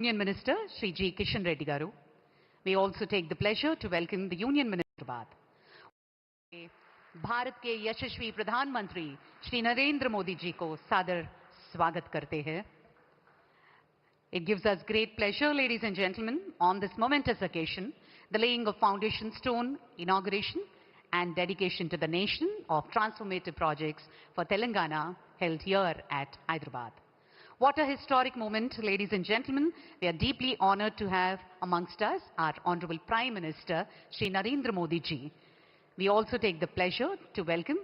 Union Minister Shri G. Kishan Reddy Garu. We also take the pleasure to welcome the Union Minister Bad. Bharat के यशस्वी प्रधानमंत्री श्री नरेंद्र मोदी जी को सादर स्वागत करते हैं. It gives us great pleasure, ladies and gentlemen, on this momentous occasion, the laying of foundation stone, inauguration and dedication to the nation of transformative projects for Telangana held here at Hyderabad. What a historic moment, ladies and gentlemen. We are deeply honored to have amongst us our Honorable Prime Minister, Shri Narendra Modi ji. We also take the pleasure to welcome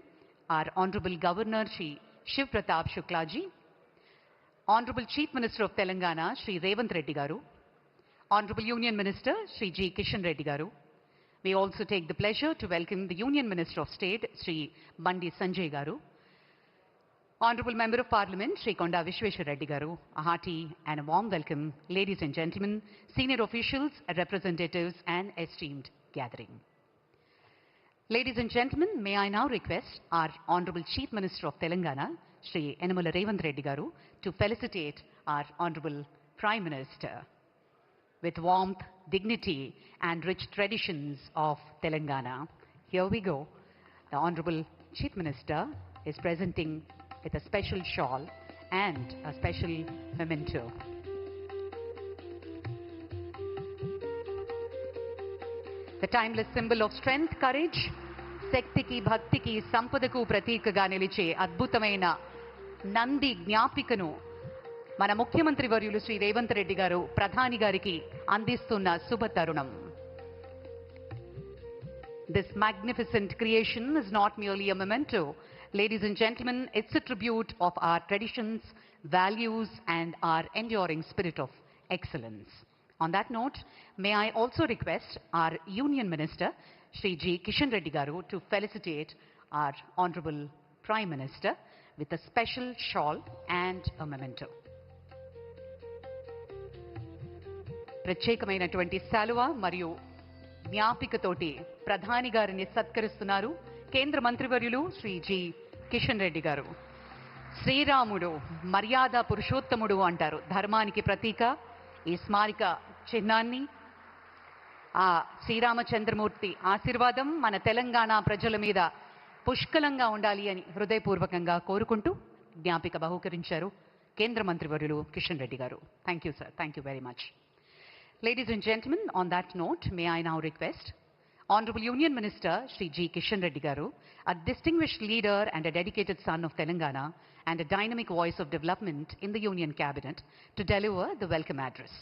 our Honorable Governor, Shri Shiv Pratap Shukla ji, Honorable Chief Minister of Telangana, Shri Revant Reddy Garu, Honorable Union Minister, Shri G. Kishan Reddy Garu. We also take the pleasure to welcome the Union Minister of State, Shri Bandi Sanjay Garu, Honorable Member of Parliament, Shri Konda Vishweshwar Reddy Garu. A hearty and a warm welcome, ladies and gentlemen, senior officials, representatives and esteemed gathering. Ladies and gentlemen, may I now request our Honorable Chief Minister of Telangana, Shri Yennamala Revant Reddy Garu, to felicitate our Honorable Prime Minister with warmth, dignity and rich traditions of Telangana. Here we go. The Honorable Chief Minister is presenting with a special shawl and a special memento. The timeless symbol of strength, courage, శక్తికి భక్తికి సంపదకు ప్రతీకగా నిలిచే అద్భుతమైన నంది జ్ఞాపికను మన ముఖ్యమంత్రి వర్యులు శ్రీ రేవంత్ రెడ్డి గారు ప్రధాని గారికి అందిస్తున్న శుభ తరుణం. This magnificent creation is not merely a memento. Ladies and gentlemen, it's a tribute of our traditions, values and our enduring spirit of excellence. On that note, may I also request our Union Minister, Shri G. Kishan Reddy Garu, to felicitate our Honorable Prime Minister with a special shawl and a memento. ప్రత్యేకమైనటువంటి శాలువా మరియు జ్ఞాపికతోటి ప్రధాని గారిని సత్కరిస్తున్నారు కేంద్ర మంత్రివర్యులు Shri G Kishan Reddy గారు. శ్రీరాముడు మర్యాద పురుషోత్తముడు అంటారు. ధర్మానికి ప్రతీక ఈ స్మారక చిహ్నాన్ని ఆ శ్రీరామచంద్రమూర్తి ఆశీర్వాదం మన తెలంగాణ ప్రజల మీద పుష్కలంగా ఉండాలి అని హృదయపూర్వకంగా కోరుకుంటూ జ్ఞాపిక బహూకరించారు కేంద్ర మంత్రివర్యులు కిషన్ రెడ్డి గారు. Thank you sir. Thank you very much. Ladies and gentlemen, on that note, may I now request Honorable Union Minister Shri G. Kishan Reddy Garu, a distinguished leader and a dedicated son of Telangana and a dynamic voice of development in the Union Cabinet, to deliver the welcome address.